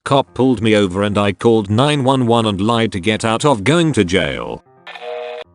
cop pulled me over and I called 911 and lied to get out of going to jail.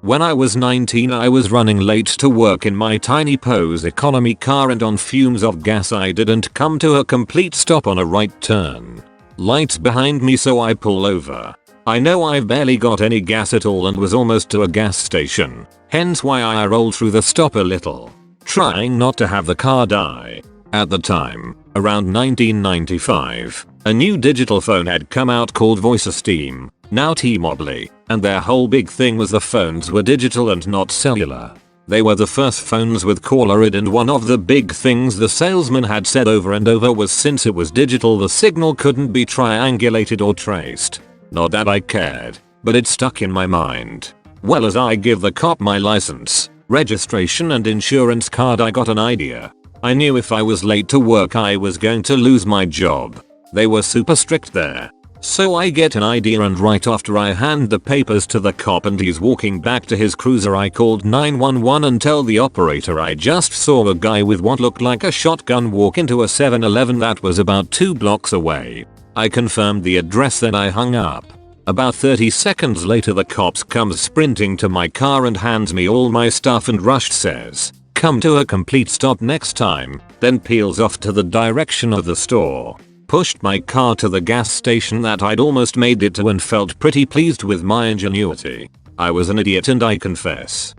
When I was 19 I was running late to work in my tiny Pose economy car and on fumes of gas I didn't come to a complete stop on a right turn. Lights behind me so I pull over. I know I've barely got any gas at all and was almost to a gas station, hence why I rolled through the stop a little, trying not to have the car die. At the time, around 1995, a new digital phone had come out called VoiceSteam, now T-Mobile, and their whole big thing was the phones were digital and not cellular. They were the first phones with caller ID, and one of the big things the salesman had said over and over was since it was digital the signal couldn't be triangulated or traced. Not that I cared, but it stuck in my mind. Well, as I give the cop my license, registration and insurance card I got an idea. I knew if I was late to work I was going to lose my job. They were super strict there. So I get an idea, and right after I hand the papers to the cop and he's walking back to his cruiser I called 911 and tell the operator I just saw a guy with what looked like a shotgun walk into a 7-Eleven that was about 2 blocks away. I confirmed the address, then I hung up. About 30 seconds later the cops comes sprinting to my car and hands me all my stuff and rushed says, "Come to a complete stop next time," then peels off to the direction of the store. Pushed my car to the gas station that I'd almost made it to and felt pretty pleased with my ingenuity. I was an idiot and I confess.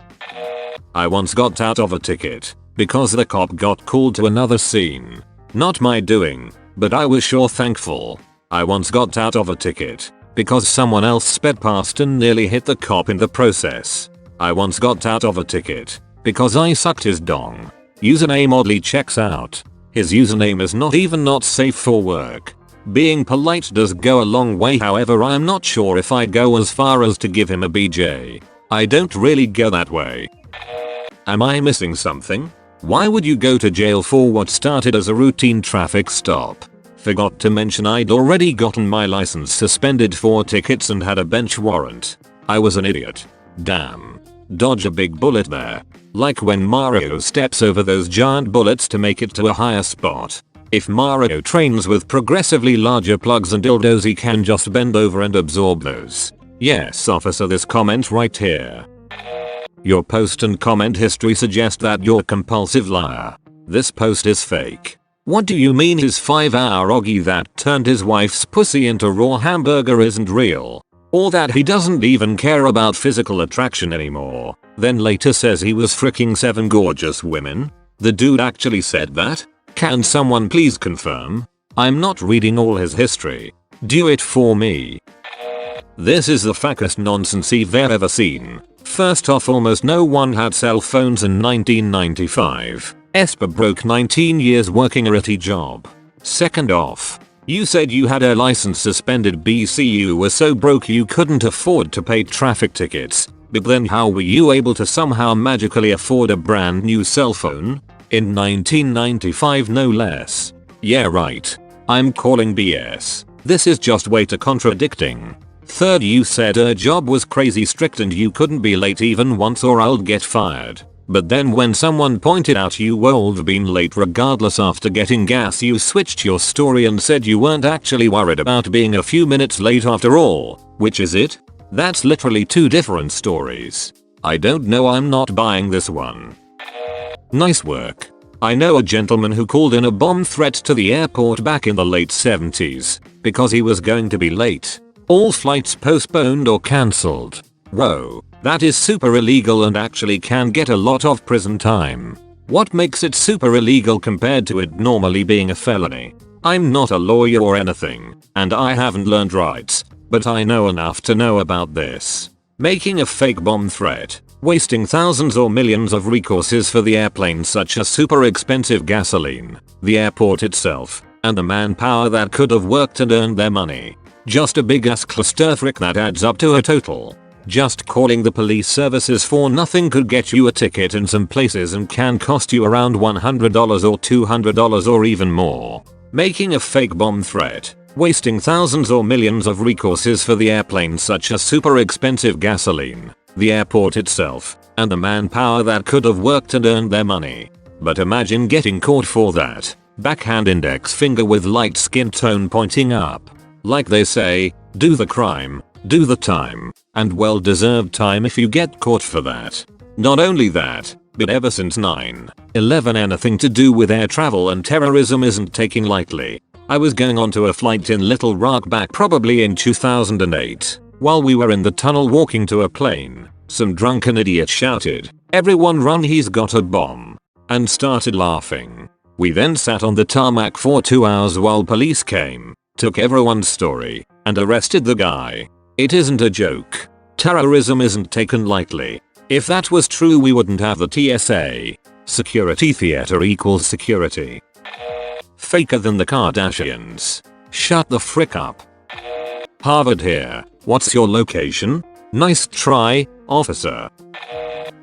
I once got out of a ticket because the cop got called to another scene. Not my doing, but I was sure thankful. I once got out of a ticket because someone else sped past and nearly hit the cop in the process. I once got out of a ticket because I sucked his dong. Username oddly checks out. His username is not even not safe for work. Being polite does go a long way, however I am not sure if I go as far as to give him a BJ. I don't really go that way. Am I missing something? Why would you go to jail for what started as a routine traffic stop? Forgot to mention I'd already gotten my license suspended for tickets and had a bench warrant. I was an idiot. Damn. Dodge a big bullet there. Like when Mario steps over those giant bullets to make it to a higher spot. If Mario trains with progressively larger plugs and dildos he can just bend over and absorb those. Yes officer, this comment right here. Your post and comment history suggest that you're a compulsive liar. This post is fake. What do you mean his 5-hour oggy that turned his wife's pussy into raw hamburger isn't real? Or that he doesn't even care about physical attraction anymore, then later says he was fricking 7 gorgeous women? The dude actually said that? Can someone please confirm? I'm not reading all his history. Do it for me. This is the fakest nonsense you've ever seen. First off, almost no one had cell phones in 1995. Esper broke 19 years working a shitty job. Second off, you said you had a license suspended BC you were so broke you couldn't afford to pay traffic tickets, but then how were you able to somehow magically afford a brand new cell phone? In 1995 no less. Yeah right. I'm calling BS. This is just way too contradicting. Third, you said her job was crazy strict and you couldn't be late even once or I'll get fired. But then when someone pointed out you would been late regardless after getting gas you switched your story and said you weren't actually worried about being a few minutes late after all. Which is it? That's literally 2 different stories. I don't know, I'm not buying this one. Nice work. I know a gentleman who called in a bomb threat to the airport back in the late 70s because he was going to be late. All flights postponed or cancelled. Whoa. That is super illegal and actually can get a lot of prison time. What makes it super illegal compared to it normally being a felony? I'm not a lawyer or anything, and I haven't learned rights, but I know enough to know about this. Making a fake bomb threat, wasting thousands or millions of resources for the airplane such as super expensive gasoline, the airport itself, and the manpower that could have worked and earned their money. Just a big ass clusterfuck that adds up to a total. Just calling the police services for nothing could get you a ticket in some places and can cost you around $100 or $200 or even more. Making a fake bomb threat, wasting thousands or millions of resources for the airplane such as super expensive gasoline, the airport itself, and the manpower that could have worked and earned their money. But imagine getting caught for that. Backhand index finger with light skin tone pointing up. Like they say, do the crime, do the time, and well deserved time if you get caught for that. Not only that, but ever since 9/11 anything to do with air travel and terrorism isn't taken lightly. I was going onto a flight in Little Rock back probably in 2008. While we were in the tunnel walking to a plane, some drunken idiot shouted, "Everyone run, he's got a bomb," and started laughing. We then sat on the tarmac for 2 hours while police came, took everyone's story, and arrested the guy. It isn't a joke. Terrorism isn't taken lightly. If that was true, we wouldn't have the TSA. Security theater equals security. Faker than the Kardashians. Shut the frick up. Harvard here. What's your location? Nice try, officer.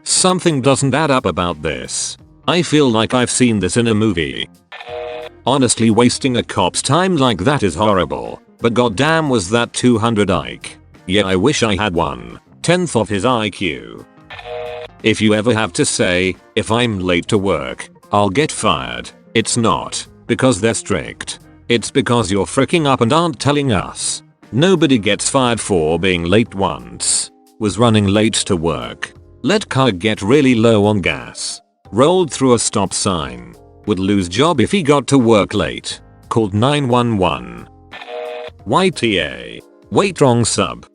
Something doesn't add up about this. I feel like I've seen this in a movie. Honestly, wasting a cop's time like that is horrible, but goddamn was that 200 IQ. Yeah, I wish I had 1/10 of his IQ. If you ever have to say, if I'm late to work, I'll get fired, it's not because they're strict. It's because you're freaking up and aren't telling us. Nobody gets fired for being late once. Was running late to work. Let car get really low on gas. Rolled through a stop sign. Would lose job if he got to work late. Called 911. YTA. Wait, wrong sub.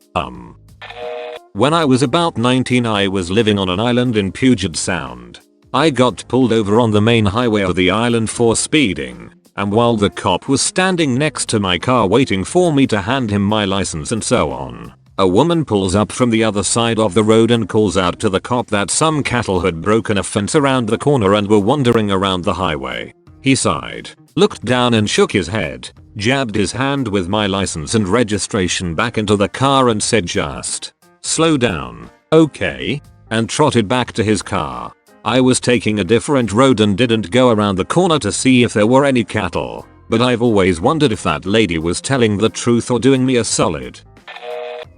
When I was about 19, I was living on an island in Puget Sound. I got pulled over on the main highway of the island for speeding, and while the cop was standing next to my car waiting for me to hand him my license and so on, a woman pulls up from the other side of the road and calls out to the cop that some cattle had broken a fence around the corner and were wandering around the highway. He sighed, looked down and shook his head, jabbed his hand with my license and registration back into the car and said, "Just slow down, okay?" and trotted back to his car. I was taking a different road and didn't go around the corner to see if there were any cattle, but I've always wondered if that lady was telling the truth or doing me a solid.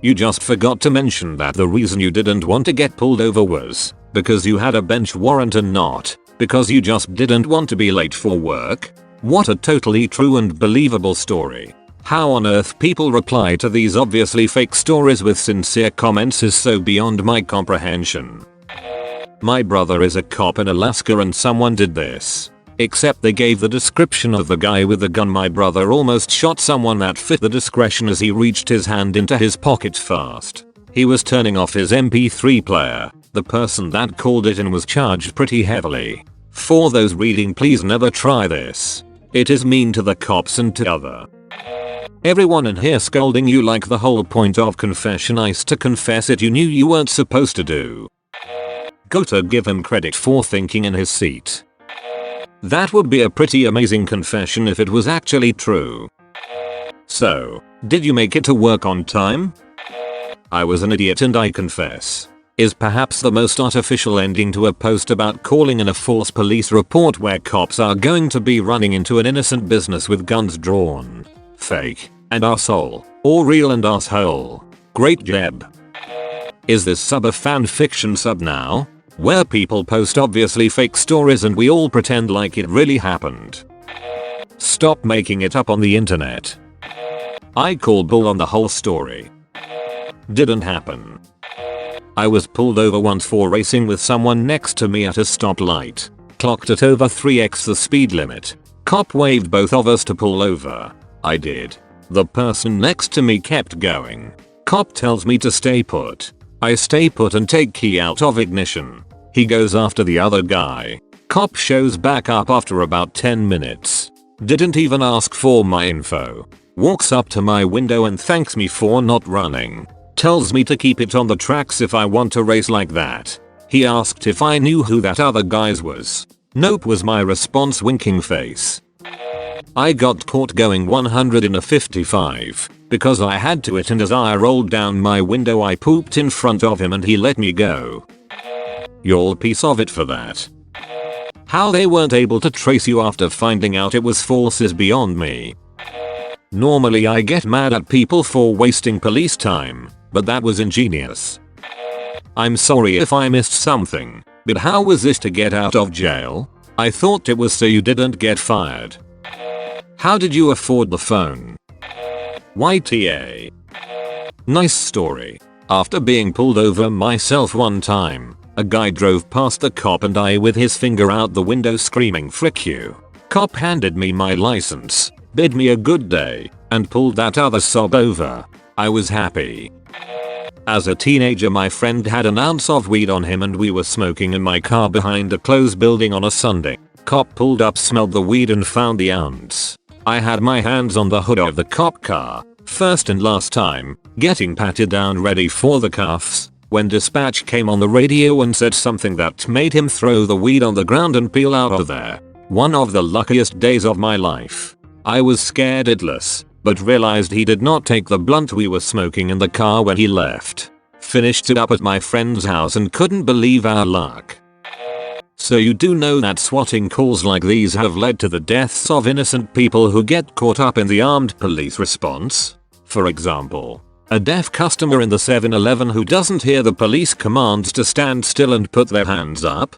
You just forgot to mention that the reason you didn't want to get pulled over was because you had a bench warrant and not because you just didn't want to be late for work. What a totally true and believable story. How on earth people reply to these obviously fake stories with sincere comments is so beyond my comprehension. My brother is a cop in Alaska and someone did this. Except they gave the description of the guy with the gun. My brother almost shot someone that fit the description as he reached his hand into his pocket fast. He was turning off his MP3 player. The person that called it in was charged pretty heavily. For those reading, please never try this. It is mean to the cops and to other. Everyone in here scolding you like the whole point of confession is to confess it you knew you weren't supposed to do. Gotta give him credit for thinking in his seat. That would be a pretty amazing confession if it was actually true. So, did you make it to work on time? I was an idiot and I confess. Is perhaps the most artificial ending to a post about calling in a false police report where cops are going to be running into an innocent business with guns drawn. Fake and arsehole, or real and asshole. Great Jeb. Is this sub a fan fiction sub now? Where people post obviously fake stories and we all pretend like it really happened. Stop making it up on the internet. I call bull on the whole story. Didn't happen. I was pulled over once for racing with someone next to me at a stoplight. Clocked at over 3x the speed limit. Cop waved both of us to pull over. I did. The person next to me kept going. Cop tells me to stay put. I stay put and take key out of ignition. He goes after the other guy. Cop shows back up after about 10 minutes. Didn't even ask for my info. Walks up to my window and thanks me for not running. Tells me to keep it on the tracks if I want to race like that. He asked if I knew who that other guy was. Nope was my response, winking face. I got caught going 100 in a 55 because I had to it, and as I rolled down my window I pooped in front of him and he let me go. You're a piece of it for that. How they weren't able to trace you after finding out it was false is beyond me. Normally I get mad at people for wasting police time, but that was ingenious. I'm sorry if I missed something, but how was this to get out of jail? I thought it was so you didn't get fired. How did you afford the phone? YTA. Nice story. After being pulled over myself one time, a guy drove past the cop and I with his finger out the window screaming "frick you." Cop handed me my license, bid me a good day, and pulled that other sob over. I was happy. As a teenager, my friend had an ounce of weed on him and we were smoking in my car behind a closed building on a Sunday. Cop pulled up, smelled the weed and found the ounce. I had my hands on the hood of the cop car, first and last time, getting patted down ready for the cuffs, when dispatch came on the radio and said something that made him throw the weed on the ground and peel out of there. One of the luckiest days of my life. I was scared shitless, but realized he did not take the blunt we were smoking in the car when he left. Finished it up at my friend's house and couldn't believe our luck. So you do know that swatting calls like these have led to the deaths of innocent people who get caught up in the armed police response? For example, a deaf customer in the 7-Eleven who doesn't hear the police commands to stand still and put their hands up?